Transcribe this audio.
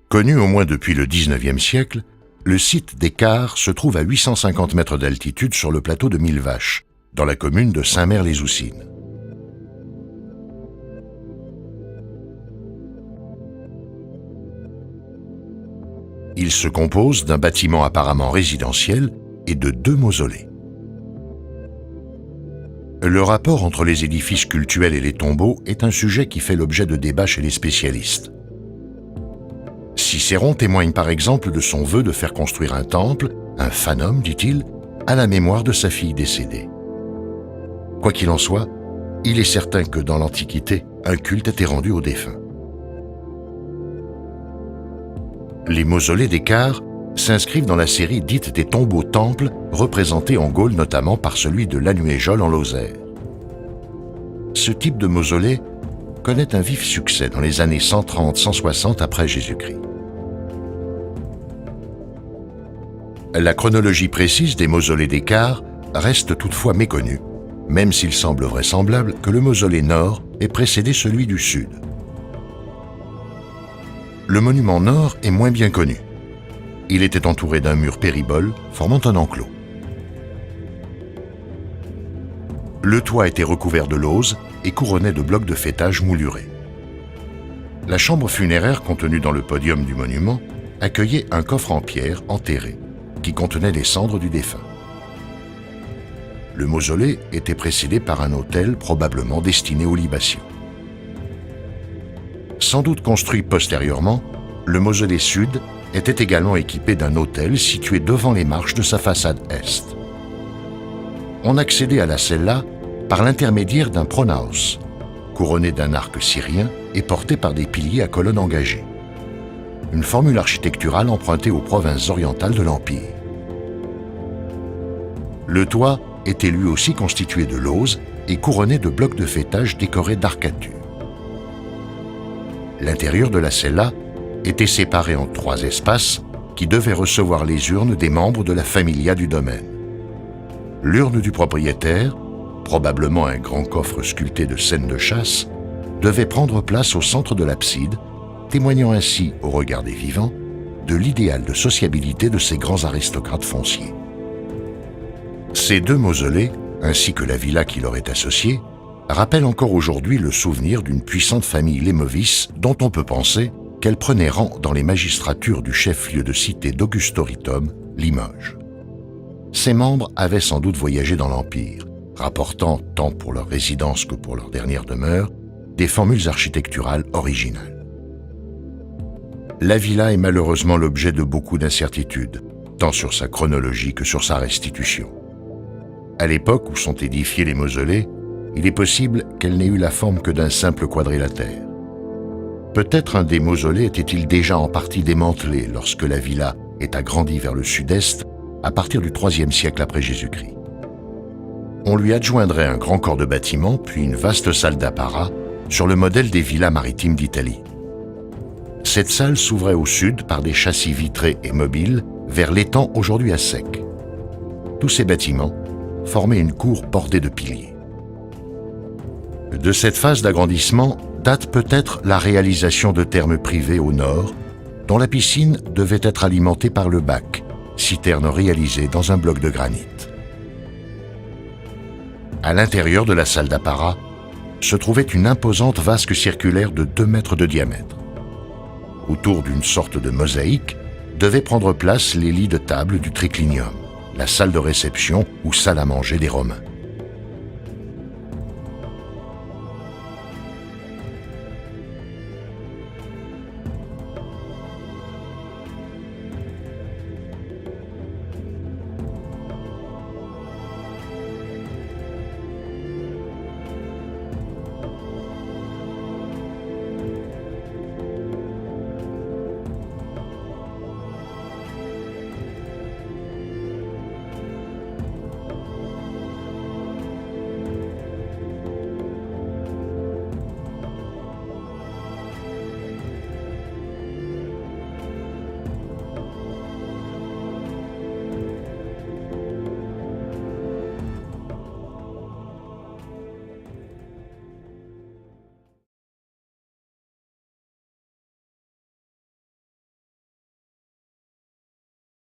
Connu au moins depuis le XIXe siècle, le site d'Écart se trouve à 850 mètres d'altitude sur le plateau de Millevaches, dans la commune de Saint-Mère-les-Oussines. Il se compose d'un bâtiment apparemment résidentiel et de 2 mausolées. Le rapport entre les édifices cultuels et les tombeaux est un sujet qui fait l'objet de débats chez les spécialistes. Cicéron témoigne par exemple de son vœu de faire construire un temple, un fanum, dit-il, à la mémoire de sa fille décédée. Quoi qu'il en soit, il est certain que dans l'Antiquité, un culte était rendu aux défunts. Les mausolées d'Écart s'inscrivent dans la série dite des tombeaux-temples, représentés en Gaule notamment par celui de Lanuéjol en Lozère. Ce type de mausolée connaît un vif succès dans les années 130-160 après Jésus-Christ. La chronologie précise des mausolées d'Écart reste toutefois méconnue, même s'il semble vraisemblable que le mausolée nord ait précédé celui du sud. Le monument nord est moins bien connu. Il était entouré d'un mur péribole formant un enclos. Le toit était recouvert de lauze et couronné de blocs de faîtage moulurés. La chambre funéraire contenue dans le podium du monument accueillait un coffre en pierre enterré qui contenait les cendres du défunt. Le mausolée était précédé par un autel probablement destiné aux libations. Sans doute construit postérieurement, le mausolée sud était également équipé d'un autel situé devant les marches de sa façade est. On accédait à la cella par l'intermédiaire d'un pronaos, couronné d'un arc syrien et porté par des piliers à colonnes engagées. Une formule architecturale empruntée aux provinces orientales de l'Empire. Le toit était lui aussi constitué de lauze et couronné de blocs de faîtage décorés d'arcatures. L'intérieur de la cella était séparé en 3 espaces qui devaient recevoir les urnes des membres de la familia du domaine. L'urne du propriétaire, probablement un grand coffre sculpté de scènes de chasse, devait prendre place au centre de l'abside, témoignant ainsi, au regard des vivants, de l'idéal de sociabilité de ces grands aristocrates fonciers. Ces 2 mausolées, ainsi que la villa qui leur est associée, rappellent encore aujourd'hui le souvenir d'une puissante famille Lémovis dont on peut penser qu'elle prenait rang dans les magistratures du chef-lieu de cité d'Augustoritum, Limoges. Ses membres avaient sans doute voyagé dans l'Empire, rapportant, tant pour leur résidence que pour leur dernière demeure, des formules architecturales originales. La villa est malheureusement l'objet de beaucoup d'incertitudes, tant sur sa chronologie que sur sa restitution. À l'époque où sont édifiés les mausolées, il est possible qu'elle n'ait eu la forme que d'un simple quadrilatère. Peut-être un des mausolées était-il déjà en partie démantelé lorsque la villa est agrandie vers le sud-est à partir du IIIe siècle après Jésus-Christ. On lui adjoindrait un grand corps de bâtiment puis une vaste salle d'apparat sur le modèle des villas maritimes d'Italie. Cette salle s'ouvrait au sud par des châssis vitrés et mobiles vers l'étang aujourd'hui à sec. Tous ces bâtiments formaient une cour bordée de piliers. De cette phase d'agrandissement date peut-être la réalisation de thermes privés au nord, dont la piscine devait être alimentée par le bac, citerne réalisée dans un bloc de granit. À l'intérieur de la salle d'apparat se trouvait une imposante vasque circulaire de 2 mètres de diamètre. Autour d'une sorte de mosaïque devaient prendre place les lits de table du triclinium, la salle de réception ou salle à manger des Romains.